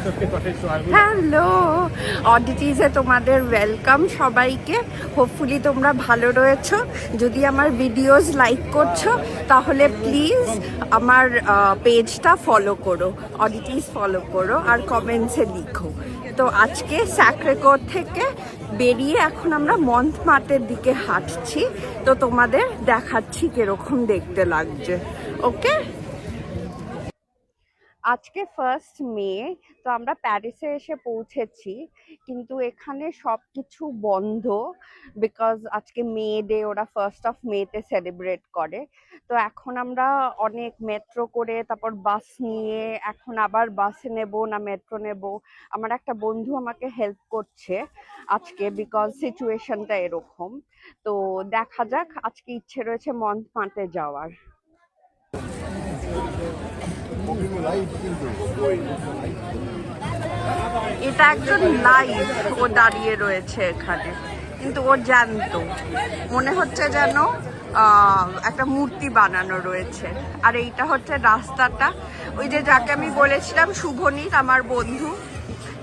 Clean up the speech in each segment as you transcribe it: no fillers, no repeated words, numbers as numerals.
Hello অডিটিজে তোমাদের welcome সবাইকে। Hopefully তোমরা ভালো রয়েছো। যদি আমার ভিডিওস লাইক করছো তাহলে প্লিজ আমার পেজটা ফলো করো, অডিটিজ ফলো করো আর কমেন্টসে লিখো। তো আজকে স্যাক্রেকোর থেকে বেরিয়ে এখন আমরা মন্থমার্টের দিকে হাঁটছি, তো তোমাদের দেখাচ্ছি কিরকম দেখতে লাগছে। ওকে, আজকে 1 মে, তো আমরা প্যারিসে এসে পৌঁছেছি, কিন্তু এখানে সব কিছু বন্ধ বিকজ আজকে মে ডে, ওরা 1 মেতে সেলিব্রেট করে। তো এখন আমরা অনেক মেট্রো করে, তারপর বাস নিয়ে, এখন আবার বাসে নেব না মেট্রো নেব। আমার একটা বন্ধু আমাকে হেল্প করছে আজকে বিকজ সিচুয়েশনটা এরকম। তো দেখা যাক, আজকে ইচ্ছে রয়েছে মন্থমার্টে যাওয়ার। এটা একজন লাইভ, ও দাঁড়িয়ে রয়েছে এখানে, কিন্তু ও জানতো, মনে হচ্ছে যেন একটা মূর্তি বানানো রয়েছে। আর এইটা হচ্ছে রাস্তাটা, ওই যে যাকে আমি বলেছিলাম শুভনীত, আমার বন্ধু,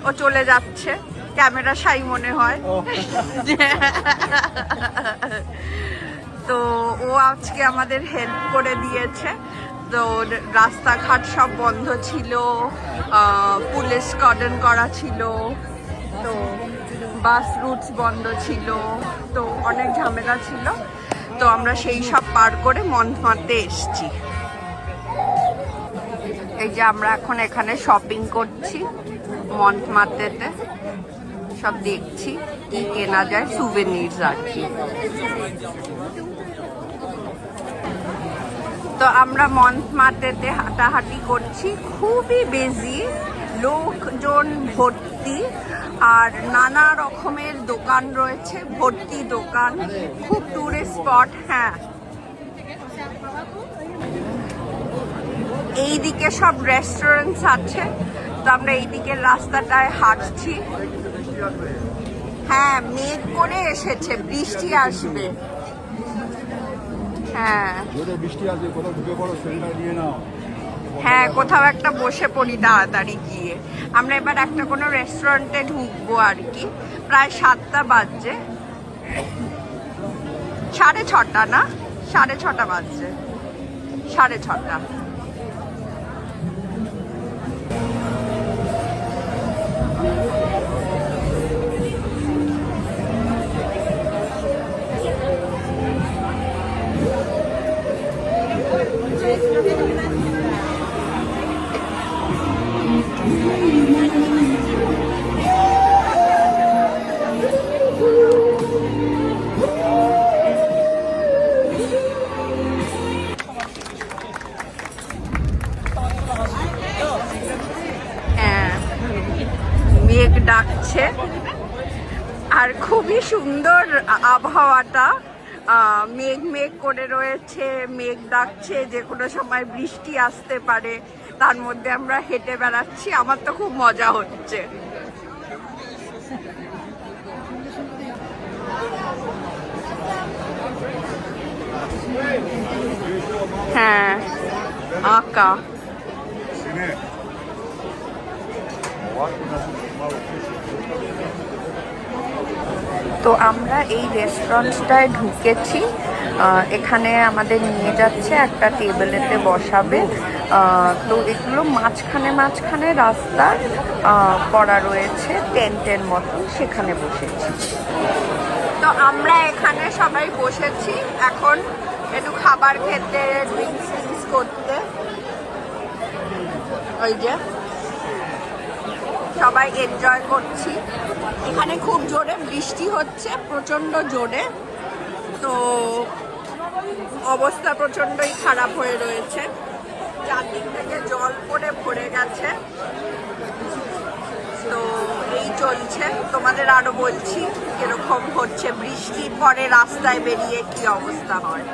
ও চলে যাচ্ছে, ক্যামেরা শাই মনে হয়। তো ও আজকে আমাদের হেল্প করে দিয়েছে। তো রাস্তাঘাট সব বন্ধ ছিল, পুলিশ কর্ডন করা ছিল, তো বাস রুটস বন্ধ ছিল, তো অনেক ঝামেলা ছিল। তো আমরা সেই সব পার করে মন্থমার্টে এসছি। এই যে আমরা এখন এখানে শপিং করছি মন্থমার্টেতে, সব দেখছি কি কেনা যায়, সুভেনিরস আর কি। তো আমরা মন্থমার্টেতে হাঁটাহাঁটি করছি, খুবই বিজি, লোকজন ভর্তি, আর নানা রকমের দোকান রয়েছে, ভর্তি দোকান, খুব টুরিস্ট স্পট। হ্যাঁ, এইদিকে সব রেস্টুরেন্টস আছে, তো আমরা এইদিকের রাস্তাটায় হাঁটছি। হ্যাঁ, মেঘ করে এসেছে, বৃষ্টি আসবে। হ্যাঁ হ্যাঁ, কোথাও একটা বসে পড়ি তাড়াতাড়ি গিয়ে। আমরা এবার একটা কোনো রেস্টুরেন্টে ঢুকবো আর কি। প্রায় 7টা বাজছে, 6:30 না, 6:30 বাজছে, 6:30। মেঘ ডাকছে আর খুবই সুন্দর আবহাওয়াটা, মেঘ মেঘ করে রয়েছে, মেঘ ডাকছে, যে কোনো সময় বৃষ্টি আসতে পারে। তার মধ্যে আমরা হেঁটে বেড়াচ্ছি, আমার তো খুব মজা হচ্ছে। হ্যাঁ, আঁকা। তো আমরা এই রেস্টুরেন্টটায় ঢুকেছি, এখানে আমাদের নিয়ে যাচ্ছে, একটা টেবিলেতে বসাবে। তো এগুলো মাঝখানে রাস্তা করা রয়েছে, টেন্টের মতো, সেখানে বসেছি। তো আমরা এখানে সবাই বসেছি এখন একটু খাবার খেতে, ড্রিঙ্কস করতে। ওই যে সবাই এনজয় করছি। এখানে খুব জোরে বৃষ্টি হচ্ছে, প্রচণ্ড জোরে, তো অবস্থা প্রচণ্ডই খারাপ হয়ে রয়েছে, চারদিক থেকে জল পড়ে ভরে গেছে। তো এই চলছে, তোমাদের আরো বলছি কিরকম হচ্ছে, বৃষ্টির পরে রাস্তায় বেরিয়ে কি অবস্থা হয়।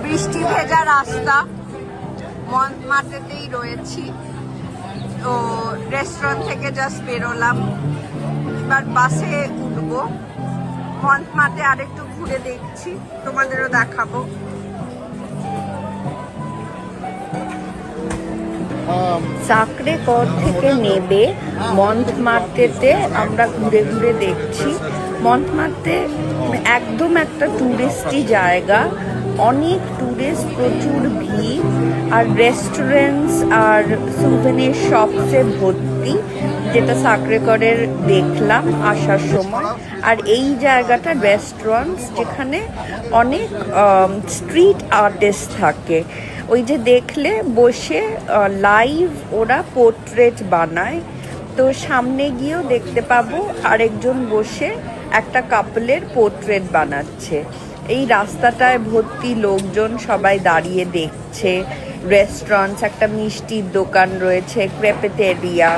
বৃষ্টি ভেজা রাস্তা, মন্থমার্টেতেই রয়েছি। তো রেস্টুরেন্ট থেকে জাস্ট বেরোলাম, এবার বাসে উঠবো। মন্থমার্টে আরেকটু ঘুরে দেখছি, তোমাদেরও দেখাবো। সাকরে কর থেকে নেবে মন্থমার্তেতে আমরা ঘুরে ঘুরে দেখছি। মন্থমার্তে একদম একটা টুরিস্টি জায়গা, অনেক টুরিস্ট, প্রচুর ভিড়, আর রেস্টুরেন্টস আর সুভেনির শপসে ভর্তি, যেটা সাকরে করের দেখলাম আসার সময়। আর এই জায়গাটা রেস্টুরেন্টস, যেখানে অনেক স্ট্রিট আর্টিস্ট থাকে। ওই যে দেখলে বসে লাইভ ওরা পোর্ট্রেট বানায়, তো সামনে গিয়েও দেখতে পাবো আরেকজন বসে একটা কাপলের পোর্ট্রেট বানাচ্ছে। এই রাস্তাটায় ভর্তি লোকজন, সবাই দাঁড়িয়ে দেখছে। রেস্টুরেন্টস, একটা মিষ্টির দোকান রয়েছে, ক্রেপেটেরিয়া,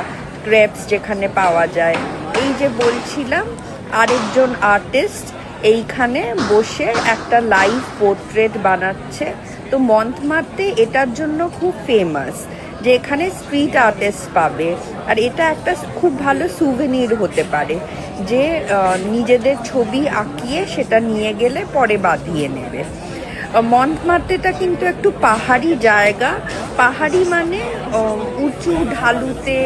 ক্রেপস যেখানে পাওয়া যায়। এই যে বলছিলাম আরেকজন আর্টিস্ট এইখানে বসে একটা লাইভ পোর্ট্রেট বানাচ্ছে। তো মন্থমার্তে এটার জন্য খুব ফেমাস যে এখানে স্ট্রিট আর্টিস্ট পাবে, আর এটা একটা খুব ভালো সুভেনির হতে পারে যে নিজেদের ছবি আঁকিয়ে সেটা নিয়ে গেলে পরে বাঁধিয়ে নেবে। মন্থমার্তেটা কিন্তু একটু পাহাড়ি জায়গা, পাহাড়ি মানে উঁচু ঢালুতে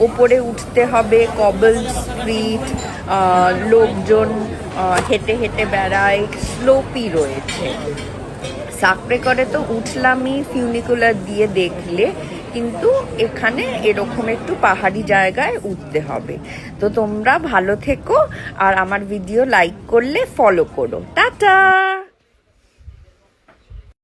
ওপরে উঠতে হবে, কবল স্ট্রিট, লোকজন হেঁটে হেঁটে বেড়ায়, স্লোপি রয়েছে। সাকরে করে তো উঠলামই ফিউনিকুলার দিয়ে দেখলে, কিন্তু এখানে এরকম একটু পাহাড়ি জায়গায় উঠতে হবে। তো তোমরা ভালো থেকো, আর আমার ভিডিও লাইক করলে ফলো করো। টাটা।